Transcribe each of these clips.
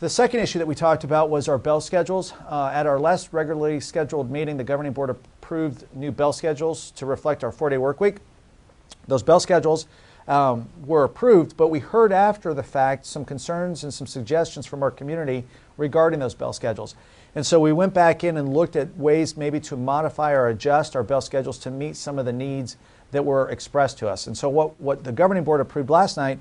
The second issue that we talked about was our bell schedules. At our last regularly scheduled meeting, the governing board approved new bell schedules to reflect our 4-day work week. Those bell schedules were approved, but we heard after the fact some concerns and some suggestions from our community regarding those bell schedules. And so we went back in and looked at ways maybe to modify or adjust our bell schedules to meet some of the needs that were expressed to us. And so what the governing board approved last night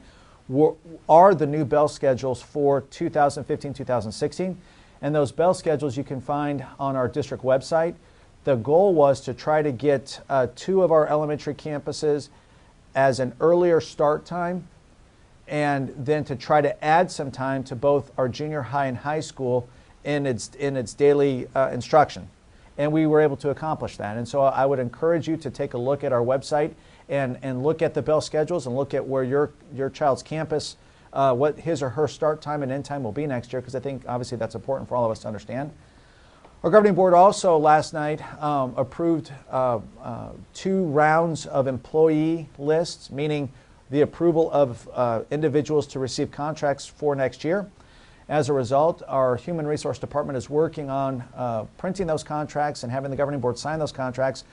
are the new bell schedules for 2015-2016. And those bell schedules you can find on our district website. The goal was to try to get 2 of our elementary campuses as an earlier start time, and then to try to add some time to both our junior high and high school in its daily instruction. And we were able to accomplish that. And so I would encourage you to take a look at our website and look at the bell schedules and look at where your child's campus, what his or her start time and end time will be next year, because I think obviously that's important for all of us to understand. Our governing board also last night approved 2 rounds of employee lists, meaning the approval of individuals to receive contracts for next year. As a result, our Human Resource Department is working on printing those contracts and having the governing board sign those contracts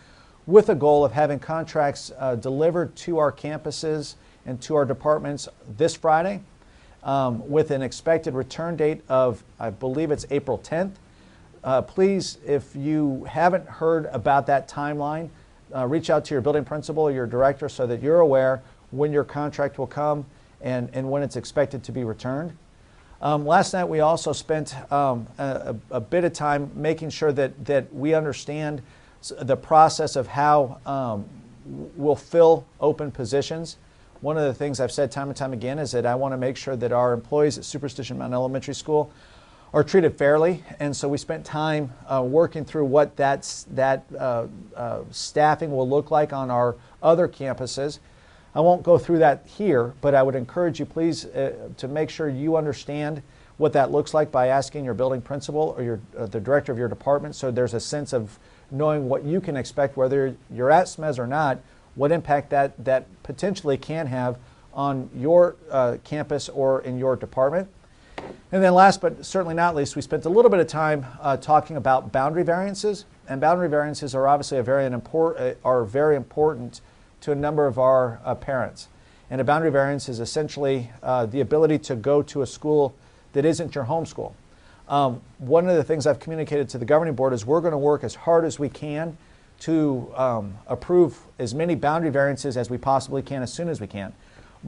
with a goal of having contracts delivered to our campuses and to our departments this Friday with an expected return date of, I believe it's April 10th. Please, if you haven't heard about that timeline, reach out to your building principal or your director so that you're aware when your contract will come and when it's expected to be returned. Last night we also spent a bit of time making sure that we understand the process of how we'll fill open positions. One of the things I've said time and time again is that I want to make sure that our employees at Superstition Mountain Elementary School are treated fairly, and so we spent time working through what that staffing will look like on our other campuses. I won't go through that here, but I would encourage you please to make sure you understand what that looks like by asking your building principal or the director of your department, so there's a sense of knowing what you can expect, whether you're at SMES or not, what impact that potentially can have on your campus or in your department. And then last but certainly not least, we spent a little bit of time talking about boundary variances. And boundary variances are obviously very important to a number of our parents. And a boundary variance is essentially the ability to go to a school that isn't your home school. One of the things I've communicated to the governing board is we're going to work as hard as we can to approve as many boundary variances as we possibly can as soon as we can.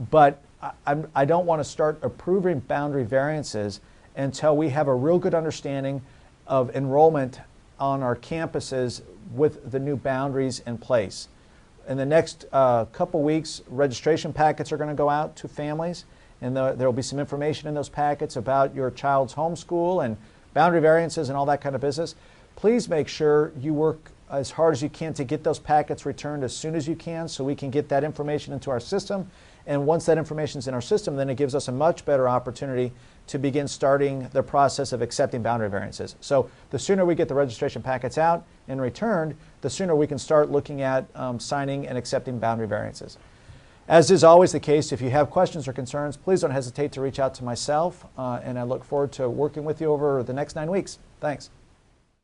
But I don't want to start approving boundary variances until we have a real good understanding of enrollment on our campuses with the new boundaries in place. In the next couple weeks, registration packets are going to go out to families, and there will be some information in those packets about your child's homeschool and boundary variances and all that kind of business. Please make sure you work as hard as you can to get those packets returned as soon as you can so we can get that information into our system. And once that information is in our system, then it gives us a much better opportunity to begin starting the process of accepting boundary variances. So the sooner we get the registration packets out and returned, the sooner we can start looking at signing and accepting boundary variances. As is always the case, if you have questions or concerns, please don't hesitate to reach out to myself, and I look forward to working with you over the next 9 weeks. Thanks.